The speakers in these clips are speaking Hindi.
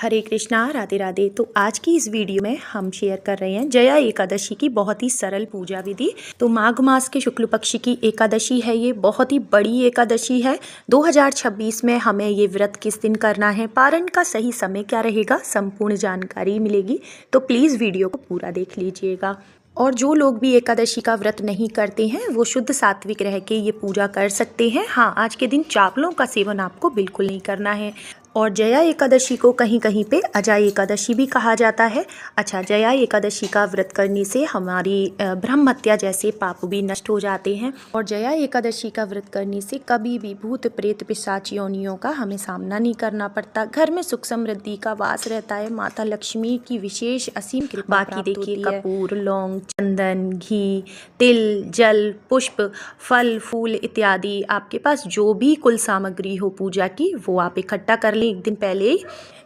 हरे कृष्णा, राधे राधे। तो आज की इस वीडियो में हम शेयर कर रहे हैं जया एकादशी की बहुत ही सरल पूजा विधि। तो माघ मास के शुक्ल पक्ष की एकादशी है, ये बहुत ही बड़ी एकादशी है। 2026 में हमें ये व्रत किस दिन करना है, पारण का सही समय क्या रहेगा, संपूर्ण जानकारी मिलेगी। तो प्लीज़ वीडियो को पूरा देख लीजिएगा। और जो लोग भी एकादशी का व्रत नहीं करते हैं वो शुद्ध सात्विक रह के ये पूजा कर सकते हैं। हाँ, आज के दिन चावलों का सेवन आपको बिल्कुल नहीं करना है। और जया एकादशी को कहीं कहीं पे अजय एकादशी भी कहा जाता है। अच्छा, जया एकादशी का व्रत करने से हमारी ब्रह्म हत्या जैसे पाप भी नष्ट हो जाते हैं। और जया एकादशी का व्रत करने से कभी भी भूत प्रेत पिशाच योनियों का हमें सामना नहीं करना पड़ता। घर में सुख समृद्धि का वास रहता है। माता लक्ष्मी की विशेष असीम कृपा। बाकी देखिए, कपूर, लौंग, चंदन, घी, तिल, जल, पुष्प, फल, फूल इत्यादि आपके पास जो भी कुल सामग्री हो पूजा की वो आप इकट्ठा कर एक दिन पहले ही,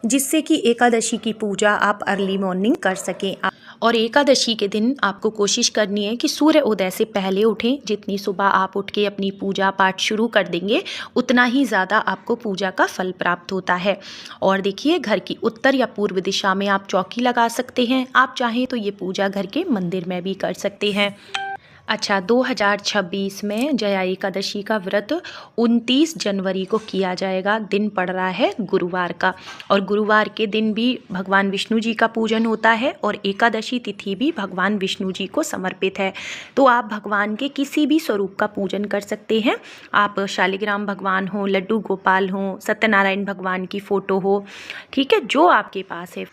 जिससे कि एकादशी की पूजा आप अर्ली मॉर्निंग कर सकें। और एकादशी के दिन आपको कोशिश करनी है कि सूर्य उदय से पहले उठें। जितनी सुबह आप उठ के अपनी पूजा पाठ शुरू कर देंगे उतना ही ज़्यादा आपको पूजा का फल प्राप्त होता है। और देखिए, घर की उत्तर या पूर्व दिशा में आप चौकी लगा सकते हैं। आप चाहें तो ये पूजा घर के मंदिर में भी कर सकते हैं। अच्छा, 2026 में जया एकादशी का व्रत 29 जनवरी को किया जाएगा। दिन पड़ रहा है गुरुवार का, और गुरुवार के दिन भी भगवान विष्णु जी का पूजन होता है और एकादशी तिथि भी भगवान विष्णु जी को समर्पित है। तो आप भगवान के किसी भी स्वरूप का पूजन कर सकते हैं। आप शालिग्राम भगवान हो, लड्डू गोपाल हो, सत्यनारायण भगवान की फ़ोटो हो, ठीक है, जो आपके पास है।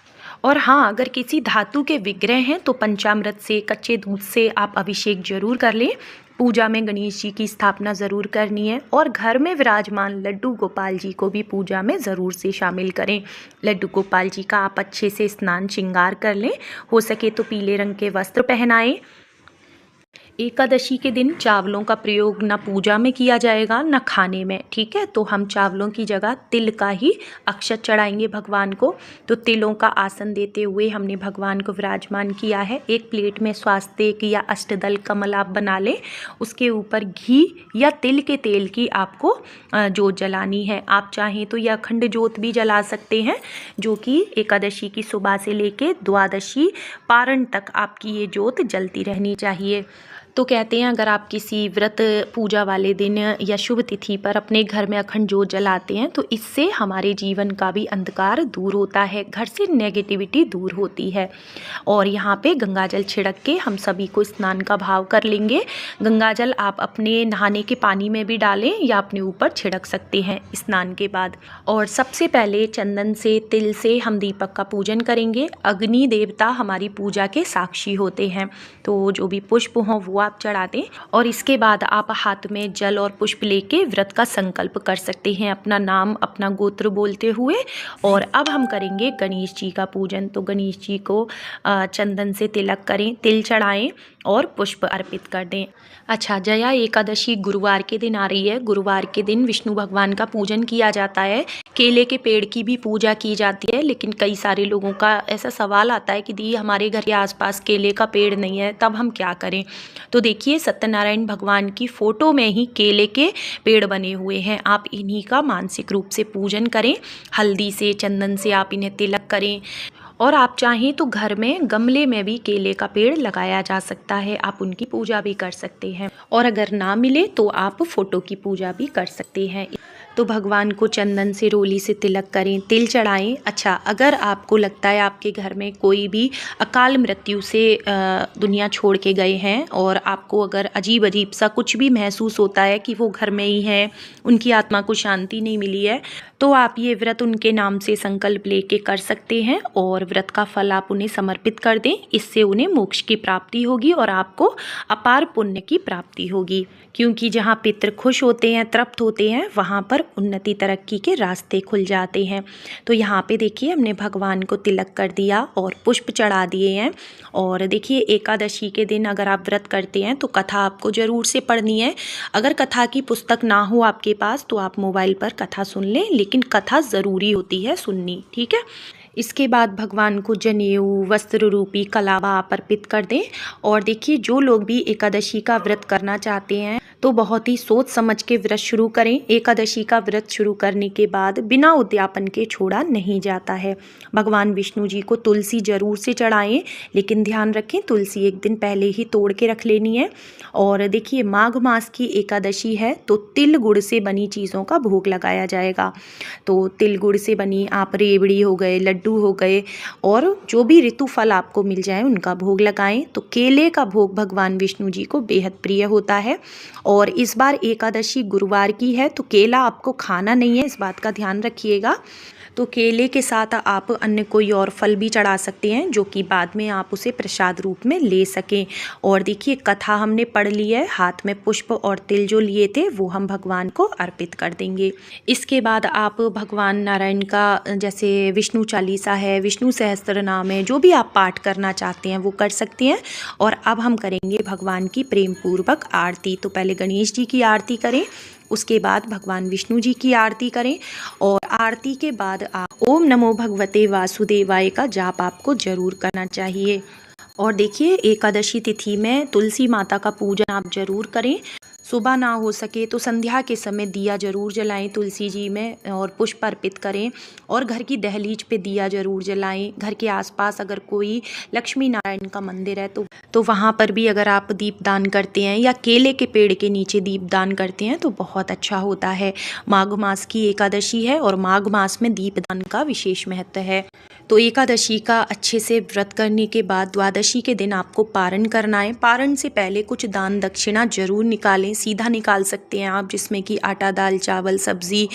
और हाँ, अगर किसी धातु के विग्रह हैं तो पंचामृत से, कच्चे दूध से आप अभिषेक जरूर कर लें। पूजा में गणेश जी की स्थापना ज़रूर करनी है। और घर में विराजमान लड्डू गोपाल जी को भी पूजा में ज़रूर से शामिल करें। लड्डू गोपाल जी का आप अच्छे से स्नान श्रृंगार कर लें। हो सके तो पीले रंग के वस्त्र पहनाएं। एकादशी के दिन चावलों का प्रयोग न पूजा में किया जाएगा न खाने में, ठीक है। तो हम चावलों की जगह तिल का ही अक्षत चढ़ाएंगे भगवान को। तो तिलों का आसन देते हुए हमने भगवान को विराजमान किया है। एक प्लेट में स्वास्तिक या अष्टदल कमल आप बना लें। उसके ऊपर घी या तिल के तेल की आपको जोत जलानी है। आप चाहें तो यह अखंड जोत भी जला सकते हैं, जो कि एकादशी की सुबह से लेके द्वादशी पारण तक आपकी ये जोत जलती रहनी चाहिए। तो कहते हैं, अगर आप किसी व्रत पूजा वाले दिन या शुभ तिथि पर अपने घर में अखंड जोत जलाते हैं तो इससे हमारे जीवन का भी अंधकार दूर होता है, घर से नेगेटिविटी दूर होती है। और यहाँ पे गंगाजल छिड़क के हम सभी को स्नान का भाव कर लेंगे। गंगाजल आप अपने नहाने के पानी में भी डालें या अपने ऊपर छिड़क सकते हैं स्नान के बाद। और सबसे पहले चंदन से, तिल से हम दीपक का पूजन करेंगे। अग्नि देवता हमारी पूजा के साक्षी होते हैं, तो जो भी पुष्प हों वो आप चढ़ा दें। और इसके बाद आप हाथ में जल और पुष्प लेके व्रत का संकल्प कर सकते हैं, अपना नाम, अपना गोत्र बोलते हुए। और अब हम करेंगे गणेश जी का पूजन। तो गणेश जी को चंदन से तिलक करें, तिल चढ़ाएं और पुष्प अर्पित कर दें। अच्छा, जया एकादशी गुरुवार के दिन आ रही है। गुरुवार के दिन विष्णु भगवान का पूजन किया जाता है। केले के पेड़ की भी पूजा की जाती है। लेकिन कई सारे लोगों का ऐसा सवाल आता है कि दी हमारे घर के आसपास केले का पेड़ नहीं है, तब हम क्या करें। तो देखिए, सत्यनारायण भगवान की फ़ोटो में ही केले के पेड़ बने हुए हैं। आप इन्हीं का मानसिक रूप से पूजन करें। हल्दी से, चंदन से आप इन्हें तिलक करें। और आप चाहें तो घर में गमले में भी केले का पेड़ लगाया जा सकता है, आप उनकी पूजा भी कर सकते हैं। और अगर ना मिले तो आप फोटो की पूजा भी कर सकते हैं। तो भगवान को चंदन से, रोली से तिलक करें, तिल चढ़ाएं। अच्छा, अगर आपको लगता है आपके घर में कोई भी अकाल मृत्यु से दुनिया छोड़ के गए हैं और आपको अगर अजीब अजीब सा कुछ भी महसूस होता है कि वो घर में ही है, उनकी आत्मा को शांति नहीं मिली है, तो आप ये व्रत उनके नाम से संकल्प लेके कर सकते हैं और व्रत का फल आप उन्हें समर्पित कर दें। इससे उन्हें मोक्ष की प्राप्ति होगी और आपको अपार पुण्य की प्राप्ति होगी। क्योंकि जहाँ पितृ खुश होते हैं, तृप्त होते हैं, वहाँ पर उन्नति तरक्की के रास्ते खुल जाते हैं। तो यहाँ पे देखिए, हमने भगवान को तिलक कर दिया और पुष्प चढ़ा दिए हैं। और देखिए, एकादशी के दिन अगर आप व्रत करते हैं तो कथा आपको ज़रूर से पढ़नी है। अगर कथा की पुस्तक ना हो आपके पास तो आप मोबाइल पर कथा सुन लें, लेकिन कथा ज़रूरी होती है सुननी, ठीक है। इसके बाद भगवान को जनेऊ, वस्त्र रूपी कलावा आप अर्पित कर दें। और देखिए, जो लोग भी एकादशी का व्रत करना चाहते हैं तो बहुत ही सोच समझ के व्रत शुरू करें। एकादशी का व्रत शुरू करने के बाद बिना उद्यापन के छोड़ा नहीं जाता है। भगवान विष्णु जी को तुलसी जरूर से चढ़ाएं, लेकिन ध्यान रखें तुलसी एक दिन पहले ही तोड़ के रख लेनी है। और देखिए माघ मास की एकादशी है तो तिल गुड़ से बनी चीज़ों का भोग लगाया जाएगा। तो तिल गुड़ से बनी आप रेवड़ी हो गए, लड्डू हो गए और जो भी ऋतु फल आपको मिल जाए उनका भोग लगाएं। तो केले का भोग भगवान विष्णु जी को बेहद प्रिय होता है। और इस बार एकादशी गुरुवार की है तो केला आपको खाना नहीं है, इस बात का ध्यान रखिएगा। तो केले के साथ आप अन्य कोई और फल भी चढ़ा सकते हैं जो कि बाद में आप उसे प्रसाद रूप में ले सकें। और देखिए कथा हमने पढ़ ली है, हाथ में पुष्प और तिल जो लिए थे वो हम भगवान को अर्पित कर देंगे। इसके बाद आप भगवान नारायण का जैसे विष्णु चालीसा है, विष्णु सहस्त्र नाम है, जो भी आप पाठ करना चाहते हैं वो कर सकते हैं। और अब हम करेंगे भगवान की प्रेम पूर्वक आरती। तो पहले गणेश जी की आरती करें, उसके बाद भगवान विष्णु जी की आरती करें और आरती के बाद आप ओम नमो भगवते वासुदेवाय का जाप आपको जरूर करना चाहिए। और देखिए एकादशी तिथि में तुलसी माता का पूजन आप जरूर करें। सुबह ना हो सके तो संध्या के समय दिया जरूर जलाएं तुलसी जी में और पुष्प अर्पित करें। और घर की दहलीज पे दिया जरूर जलाएं। घर के आसपास अगर कोई लक्ष्मी नारायण का मंदिर है तो वहाँ पर भी अगर आप दीपदान करते हैं या केले के पेड़ के नीचे दीपदान करते हैं तो बहुत अच्छा होता है। माघ मास की एकादशी है और माघ मास में दीपदान का विशेष महत्व है। तो एकादशी का अच्छे से व्रत करने के बाद द्वादशी के दिन आपको पारण करना है। पारण से पहले कुछ दान दक्षिणा जरूर निकालें, सीधा निकाल सकते हैं आप, जिसमें कि आटा दाल चावल सब्जी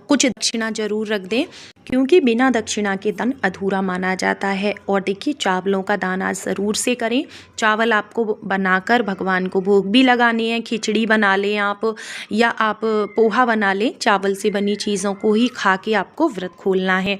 कुछ दक्षिणा जरूर रख दें, क्योंकि बिना दक्षिणा के दान अधूरा माना जाता है। और देखिए चावलों का दान आज ज़रूर से करें। चावल आपको बनाकर भगवान को भोग भी लगाने हैं, खिचड़ी बना लें आप या आप पोहा बना लें, चावल से बनी चीज़ों को ही खा के आपको व्रत खोलना है।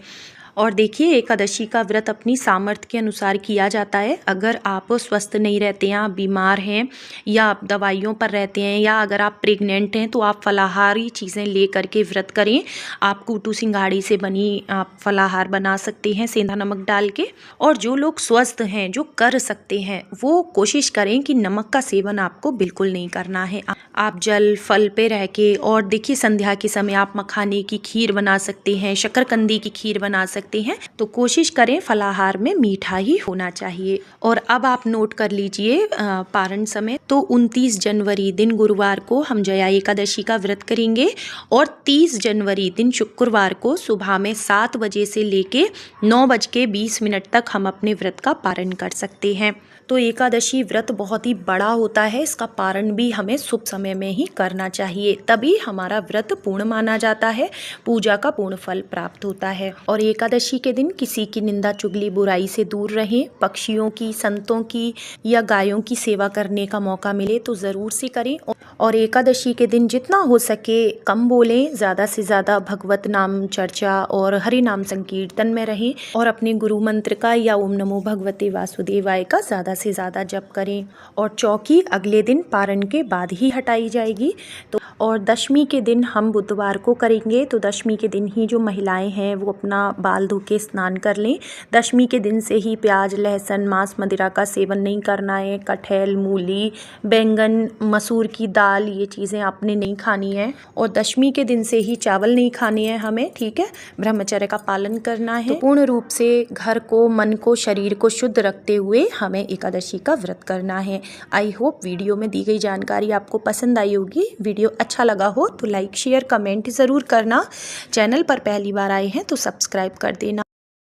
और देखिए एकादशी का व्रत अपनी सामर्थ्य के अनुसार किया जाता है। अगर आप स्वस्थ नहीं रहते हैं, आप बीमार हैं या आप दवाइयों पर रहते हैं या अगर आप प्रेग्नेंट हैं तो आप फलाहारी चीज़ें ले करके व्रत करें। आप कूटू सिंघाड़ी से बनी आप फलाहार बना सकते हैं सेंधा नमक डाल के। और जो लोग स्वस्थ हैं, जो कर सकते हैं, वो कोशिश करें कि नमक का सेवन आपको बिल्कुल नहीं करना है। आप जल फल पे रह के और देखिए संध्या के समय आप मखाने की खीर बना सकते हैं, शकरकंदी की खीर बना सकते हैं। तो कोशिश करें फलाहार में मीठा ही होना चाहिए। और अब आप नोट कर लीजिए पारण समय, तो 29 जनवरी दिन गुरुवार को हम जया एकादशी का व्रत करेंगे और 30 जनवरी दिन शुक्रवार को सुबह में 7 बजे से लेके 9:20 तक हम अपने व्रत का पारण कर सकते हैं। तो एकादशी व्रत बहुत ही बड़ा होता है, इसका पारण भी हमें शुभ समय में ही करना चाहिए, तभी हमारा व्रत पूर्ण माना जाता है, पूजा का पूर्ण फल प्राप्त होता है। और एकादशी के दिन किसी की निंदा चुगली बुराई से दूर रहें। पक्षियों की, संतों की या गायों की सेवा करने का मौका मिले तो ज़रूर से करें। और एकादशी के दिन जितना हो सके कम बोलें, ज़्यादा से ज़्यादा भगवत नाम चर्चा और हरि नाम संकीर्तन में रहें और अपने गुरु मंत्र का या ओम नमो भगवते वासुदेवाय का ज़्यादा से ज़्यादा जप करें। और चौकी अगले दिन पारण के बाद ही हटाई जाएगी। तो और दशमी के दिन हम बुधवार को करेंगे, तो दशमी के दिन ही जो महिलाएं हैं वो अपना बाल धो के स्नान कर लें। दशमी के दिन से ही प्याज लहसुन मांस मदिरा का सेवन नहीं करना है। कटहल मूली बैंगन मसूर की दाल ये चीज़ें आपने नहीं खानी है। और दशमी के दिन से ही चावल नहीं खाने हैं हमें, ठीक है। ब्रह्मचर्य का पालन करना है। तो पूर्ण रूप से घर को, मन को, शरीर को शुद्ध रखते हुए हमें एकादशी का व्रत करना है। आई होप वीडियो में दी गई जानकारी आपको पसंद आई होगी। वीडियो अच्छा लगा हो तो लाइक शेयर कमेंट ज़रूर करना। चैनल पर पहली बार आए हैं तो सब्सक्राइब कर देना।